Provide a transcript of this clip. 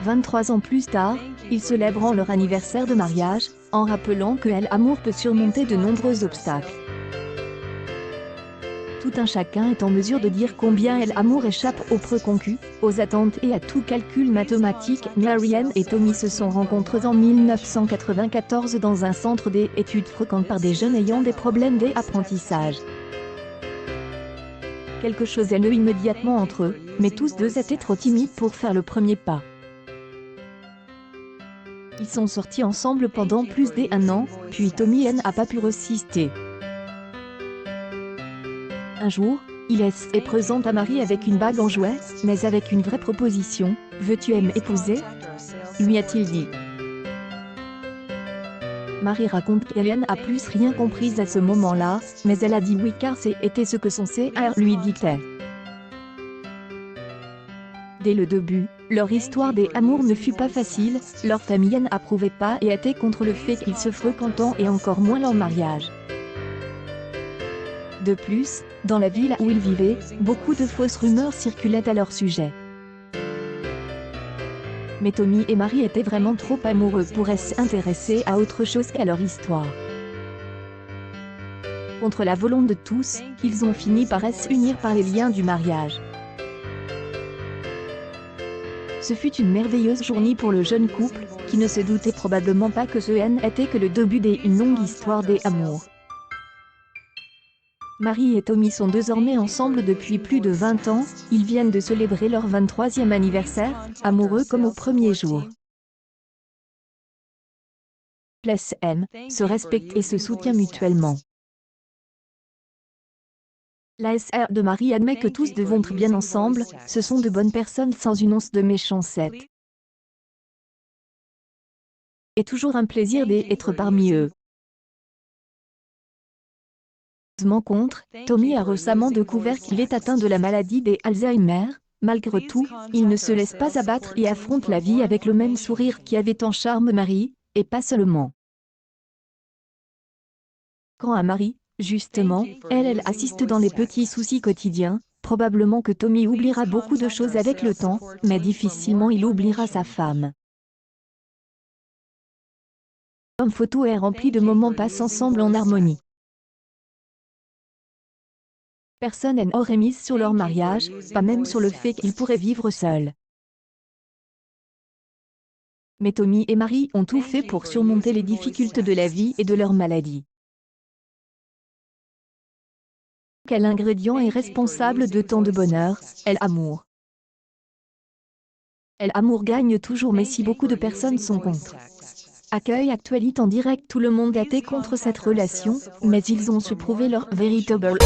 23 ans plus tard, ils célèbrent leur anniversaire de mariage, en rappelant que l'amour peut surmonter de nombreux obstacles. Tout un chacun est en mesure de dire combien l'amour échappe aux préconçus, aux attentes et à tout calcul mathématique. Marianne et Tommy se sont rencontrés en 1994 dans un centre d'études fréquenté par des jeunes ayant des problèmes d'apprentissage. Quelque chose est né immédiatement entre eux, mais tous deux étaient trop timides pour faire le premier pas. Ils sont sortis ensemble pendant plus d'1 an, puis Tommy n'a pas pu résister. Un jour, il est présent à Marie avec une bague en jouet, mais avec une vraie proposition. « Veux-tu m'épouser » lui a-t-il dit. Marie raconte qu'elle n'a plus rien compris à ce moment-là, mais elle a dit oui car c'était ce que son CR lui dictait. Dès le début, leur histoire d'amour ne fut pas facile, leur famille n'approuvait pas et était contre le fait qu'ils se fréquentent et encore moins leur mariage. De plus, dans la ville où ils vivaient, beaucoup de fausses rumeurs circulaient à leur sujet. Mais Tommy et Marie étaient vraiment trop amoureux pour s'intéresser à autre chose qu'à leur histoire. Contre la volonté de tous, ils ont fini par s'unir par les liens du mariage. Ce fut une merveilleuse journée pour le jeune couple, qui ne se doutait probablement pas que ce n'était que le début d'une longue histoire d'amour. Marie et Tommy sont désormais ensemble depuis plus de 20 ans, ils viennent de célébrer leur 23e anniversaire, amoureux comme au premier jour. S'aiment, se respectent et se soutiennent mutuellement. La SR de Marie admet que tous deux vont très bien ensemble, ce sont de bonnes personnes sans une once de méchanceté. Et toujours un plaisir d'être parmi eux. Contre, Tommy a récemment découvert qu'il est atteint de la maladie d'Alzheimer. Malgré tout, il ne se laisse pas abattre et affronte la vie avec le même sourire qui avait tant charme Marie, et pas seulement. Quant à Marie, justement, elle assiste dans les petits soucis quotidiens. Probablement que Tommy oubliera beaucoup de choses avec le temps, mais difficilement il oubliera sa femme. L'album photo est rempli de moments passés ensemble en harmonie. Personne n'aurait mis sur leur mariage, pas même sur le fait qu'ils pourraient vivre seuls. Mais Tommy et Marie ont tout fait pour surmonter les difficultés de la vie et de leur maladie. Quel ingrédient est responsable de tant de bonheur? L'amour. L'amour gagne toujours mais si beaucoup de personnes sont contre. Accueil Actualité en direct. Tout le monde était contre cette relation, mais ils ont su prouver leur véritable